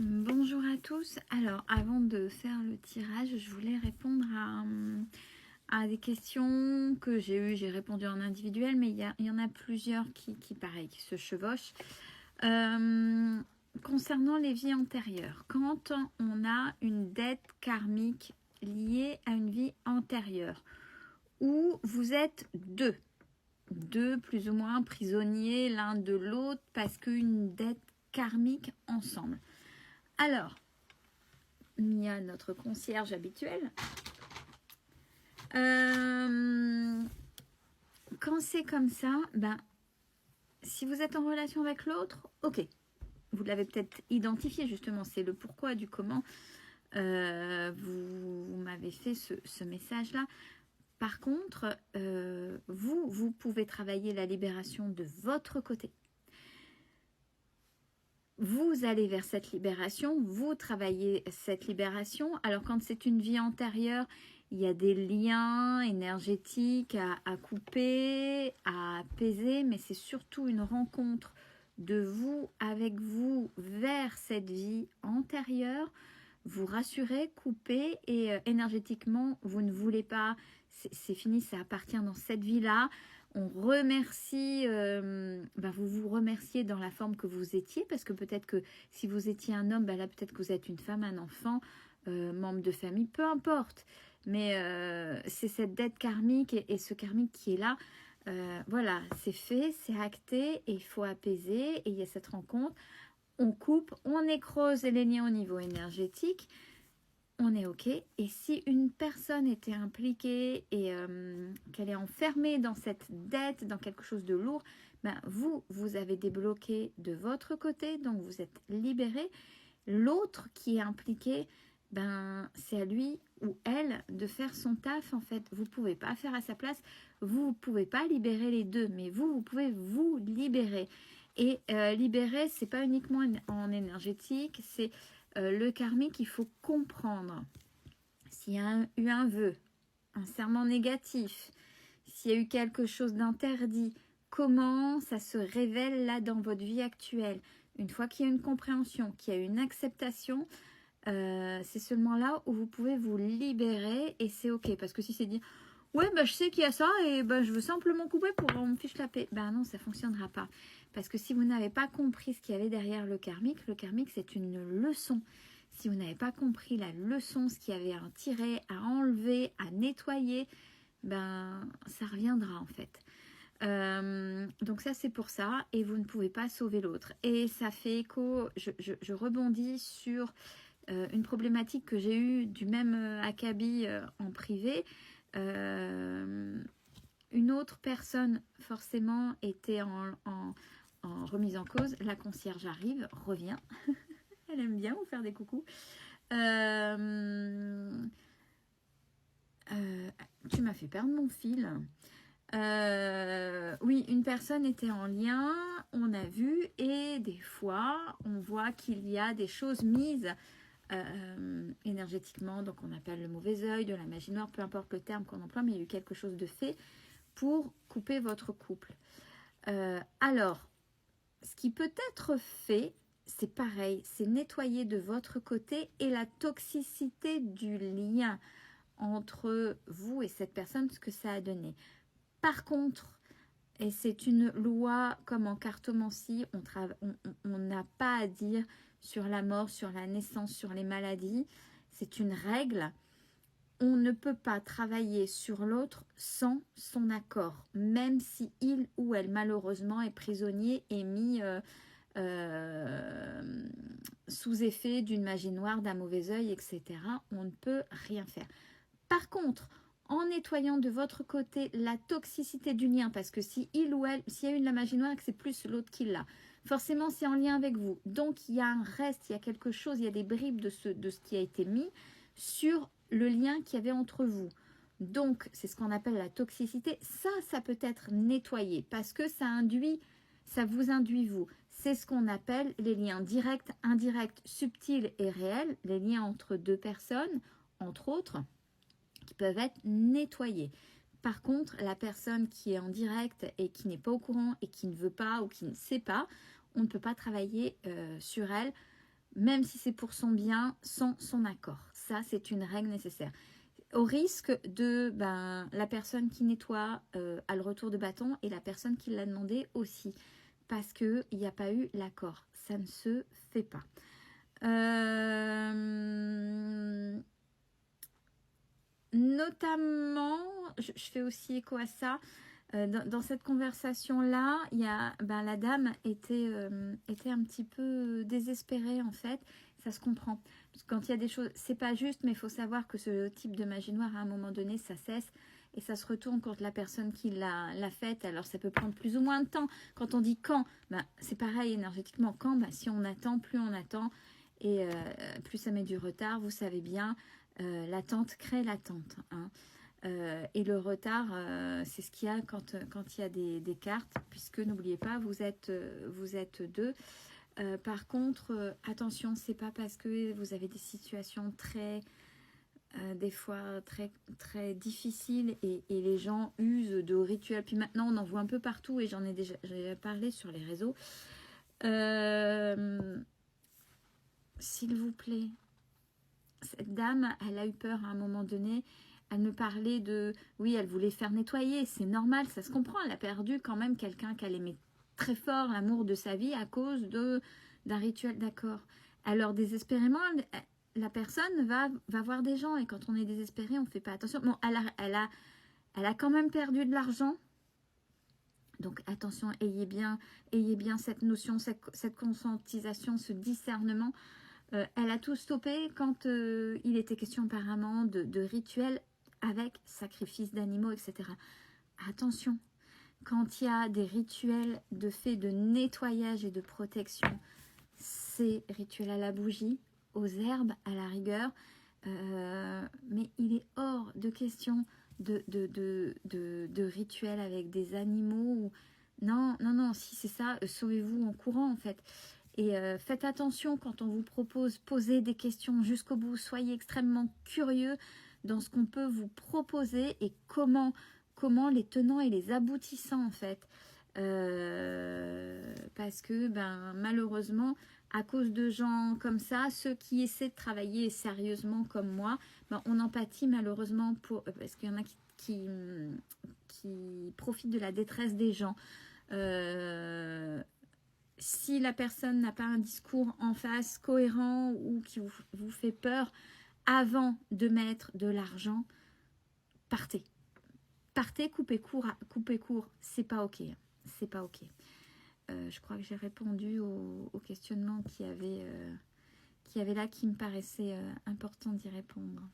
Bonjour à tous. Alors, avant de faire le tirage, je voulais répondre à des questions que j'ai eues. J'ai répondu en individuel, mais il y en a plusieurs pareil, qui se chevauchent. Concernant les vies antérieures, quand on a une dette karmique liée à une vie antérieure, où vous êtes deux plus ou moins prisonniers l'un de l'autre parce qu'une dette karmique ensemble. Alors, il y a notre concierge habituel. Quand c'est comme ça, si vous êtes en relation avec l'autre, ok. Vous l'avez peut-être identifié justement, c'est le pourquoi du comment vous m'avez fait ce message-là. Par contre, vous pouvez travailler la libération de votre côté. Vous allez vers cette libération, vous travaillez cette libération. Alors quand c'est une vie antérieure, il y a des liens énergétiques à couper, à apaiser, mais c'est surtout une rencontre de vous avec vous vers cette vie antérieure. Vous rassurez, coupez et énergétiquement, vous ne voulez pas, c'est fini, ça appartient dans cette vie-là. On remercie, vous vous remerciez dans la forme que vous étiez, parce que peut-être que si vous étiez un homme, là peut-être que vous êtes une femme, un enfant, membre de famille, peu importe. Mais c'est cette dette karmique et ce karmique qui est là. Voilà, c'est fait, c'est acté et il faut apaiser et il y a cette rencontre. On coupe, on nécrose les liens au niveau énergétique. On est OK. Et si une personne était impliquée et qu'elle est enfermée dans cette dette, dans quelque chose de lourd, vous avez débloqué de votre côté, donc vous êtes libéré. L'autre qui est impliqué, c'est à lui ou elle de faire son taf en fait. Vous ne pouvez pas faire à sa place, vous ne pouvez pas libérer les deux, mais vous pouvez vous libérer. Et libérer, c'est pas uniquement en énergétique, c'est le karmique, il faut comprendre s'il y a eu un vœu, un serment négatif, s'il y a eu quelque chose d'interdit, comment ça se révèle là dans votre vie actuelle. Une fois qu'il y a une compréhension, qu'il y a une acceptation, c'est seulement là où vous pouvez vous libérer et c'est ok. Parce que si c'est dit, ouais, je sais qu'il y a ça et je veux simplement couper pour on me fiche la paix. Non, ça ne fonctionnera pas. Parce que si vous n'avez pas compris ce qu'il y avait derrière le karmique c'est une leçon. Si vous n'avez pas compris la leçon, ce qu'il y avait à tirer, à enlever, à nettoyer, ça reviendra en fait. Donc ça c'est pour ça et vous ne pouvez pas sauver l'autre. Et ça fait écho, je rebondis sur une problématique que j'ai eue du même acabit en privé. Une autre personne forcément était en remise en cause. La concierge arrive, revient. Elle aime bien vous faire des coucous. Tu m'as fait perdre mon fil. Oui, une personne était en lien, on a vu, et des fois, on voit qu'il y a des choses mises énergétiquement, donc on appelle le mauvais œil, de la magie noire, peu importe le terme qu'on emploie, mais il y a eu quelque chose de fait pour couper votre couple. Alors, ce qui peut être fait, c'est pareil, c'est nettoyer de votre côté et la toxicité du lien entre vous et cette personne, ce que ça a donné. Par contre, et c'est une loi comme en cartomancie, on n'a pas à dire sur la mort, sur la naissance, sur les maladies. C'est une règle. On ne peut pas travailler sur l'autre sans son accord, même si il ou elle, malheureusement, est prisonnier et mis sous effet d'une magie noire, d'un mauvais œil, etc. On ne peut rien faire. Par contre, en nettoyant de votre côté la toxicité du lien, parce que si il ou elle, s'il y a eu de la magie noire, que c'est plus l'autre qui l'a, forcément c'est en lien avec vous. Donc il y a un reste, il y a quelque chose, il y a des bribes de ce qui a été mis sur le lien qu'il y avait entre vous. Donc c'est ce qu'on appelle la toxicité. Ça peut être nettoyé parce que ça vous induit vous. C'est ce qu'on appelle les liens directs, indirects, subtils et réels, les liens entre deux personnes, entre autres, qui peuvent être nettoyés. Par contre, la personne qui est en direct et qui n'est pas au courant et qui ne veut pas ou qui ne sait pas, on ne peut pas travailler sur elle même si c'est pour son bien, sans son accord. Ça, c'est une règle nécessaire. Au risque de la personne qui nettoie a le retour de bâton et la personne qui l'a demandé aussi, parce qu'il n'y a pas eu l'accord. Ça ne se fait pas. Notamment, je fais aussi écho à ça, dans cette conversation-là, il y a, la dame était un petit peu désespérée en fait, ça se comprend. Parce que quand il y a des choses, c'est pas juste, mais il faut savoir que ce type de magie noire, à un moment donné, ça cesse et ça se retourne contre la personne qui l'a faite. Alors ça peut prendre plus ou moins de temps. Quand on dit quand, c'est pareil énergétiquement. Quand, si on attend, plus on attend et plus ça met du retard, vous savez bien, l'attente crée l'attente, hein. Et le retard, c'est ce qu'il y a quand il y a des cartes, puisque n'oubliez pas, vous êtes deux. Par contre, attention, c'est pas parce que vous avez des situations des fois très, très difficiles et les gens usent de rituels. Puis maintenant, on en voit un peu partout et j'en ai déjà parlé sur les réseaux. S'il vous plaît, cette dame, elle a eu peur à un moment donné. Elle me parlait de... Oui, elle voulait faire nettoyer. C'est normal, ça se comprend. Elle a perdu quand même quelqu'un qu'elle aimait très fort, l'amour de sa vie, à cause d'un rituel, d'accord. Alors, désespérément, la personne va voir des gens. Et quand on est désespéré, on ne fait pas attention. Bon, elle a quand même perdu de l'argent. Donc, attention, ayez bien cette notion, cette conscientisation, ce discernement. Elle a tout stoppé quand il était question apparemment de rituels avec sacrifice d'animaux, etc. Attention, quand il y a des rituels de fait de nettoyage et de protection, c'est rituel à la bougie, aux herbes à la rigueur, mais il est hors de question de rituels avec des animaux. Non, si c'est ça, sauvez-vous en courant en fait. Et faites attention quand on vous propose, posez des questions jusqu'au bout, soyez extrêmement curieux dans ce qu'on peut vous proposer et comment les tenants et les aboutissants en fait. Parce que malheureusement, à cause de gens comme ça, ceux qui essaient de travailler sérieusement comme moi, on en pâtit malheureusement parce qu'il y en a qui profitent de la détresse des gens. Si la personne n'a pas un discours en face cohérent ou qui vous fait peur, avant de mettre de l'argent, partez. Partez, coupez court, c'est pas ok. C'est pas ok. Je crois que j'ai répondu au questionnement qui avait là, qui me paraissait important d'y répondre.